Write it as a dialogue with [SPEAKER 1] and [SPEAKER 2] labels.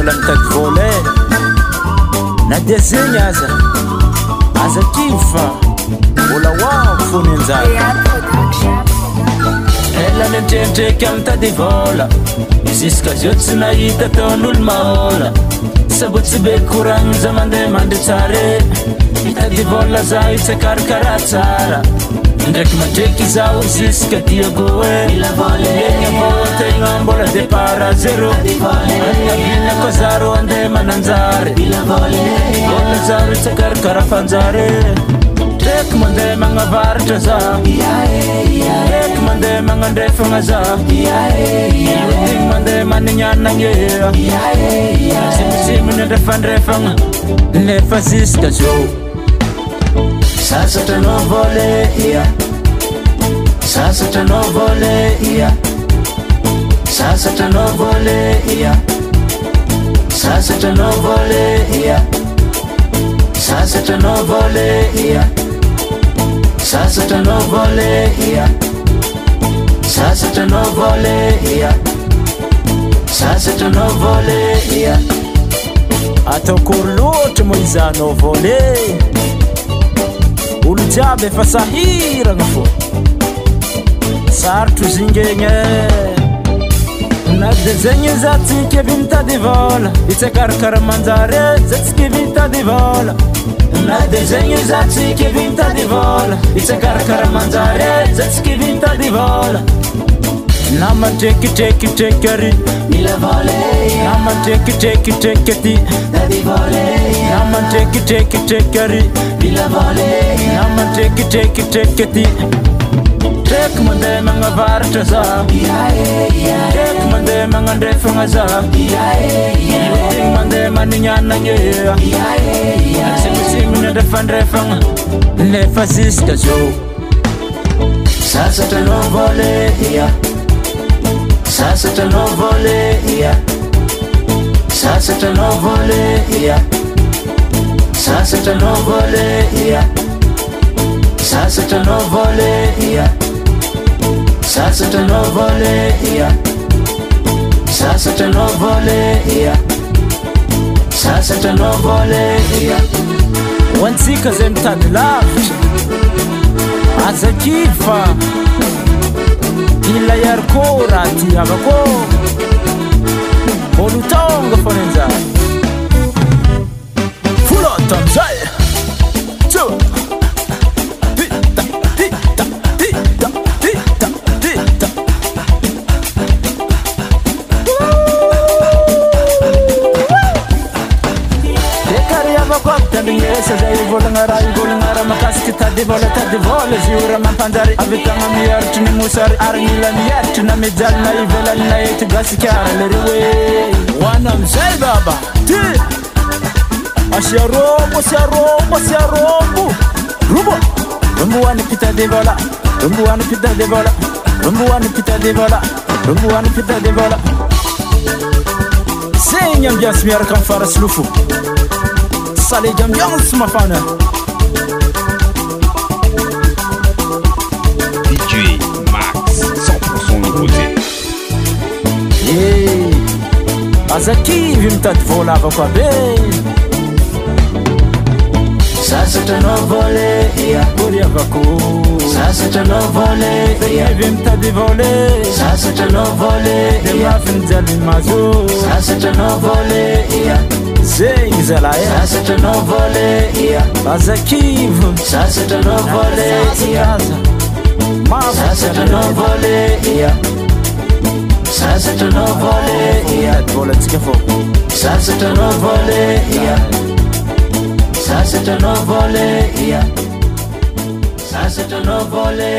[SPEAKER 1] mbola mitady vola na dia zegny aza kifa mbola hoako fony anjara ela nendrendreky amitady vola juska zio tsy nahita taon'olo mahola sabo tsy be koragny za mandeha mandre tsare mitady vola za io tsy akarakara tsara ndraiky mandreky zao juska diago egna voategna mbola départ zéro agnavina ko zaro andeha mananjary vola zaro io tsy akarakara fanjary ndraiky mandeha magnavaratra za ndraiky mandeha magnandrefagna za igny mandeha manignanagny simisimy nandrefandrefagna nefa juska zao sasatra no vole sasatra no vole sasatra no vole sasatra no vole sasatra no vole sasatra no vole sasatra no vole sasatra no vole ataokory loatra moa izanao vole olo jiaby efa sahiragna fô sarotro zingegny na dia zegny za tsy kevy mitady vola itsy akarakara manjary za tsy kevy mitady vola na dia zegny za tsy kevy mitady vola itsy akarakara manjary za tsy kevy mitady vola nama trekitrekitreky ary mila vole nama trekitrekitreky aty tady vole nama trekitrekitreky ary mila vole nama trekitrekitreky aty treky mandeha magnavaratra za treky mandeha magnandrefagna za igny mandeha manignanagny simisimy nandrefandrefagna nefa juska zao sasatra no vole sasatra no vole sasatra no vole sasatra no vole sasatra no vole sasatra no vole sasatra no vole sasatra no vole hoantsika zay mitady lavitra aza kifa ila iariko raha ty avako olo tonga fony anjara fulota amizay tandrignesa zay volagna raha makasiky tady vola ziora mampanjary avitagna miaritry ny mosary ary mila miaritry na mijaly na ivelany na ety gasikara lery hoe hoana amizay baba ty asiarombo rubo rumbuany pitady vola rumbuany pitady vola rumbuany pitady vola rumbuany pitady vola segny ambiance miaraka amin'ny farasy lofo Salé d'ambiance ma fana
[SPEAKER 2] DJ Max 100% nouveauté
[SPEAKER 1] aza kivy mitady vola avako abe sasatra no vole ori avako sasatra no vole kivy mitady vole sasatra no vole mafiny jaly mazo sasatra no vole zegny zalahy sasatra no vole aza kivo sasatra no vole sasatra no vole sasatra no vole volatsika fô sasatra no vole sasatra no vole sasatra no vole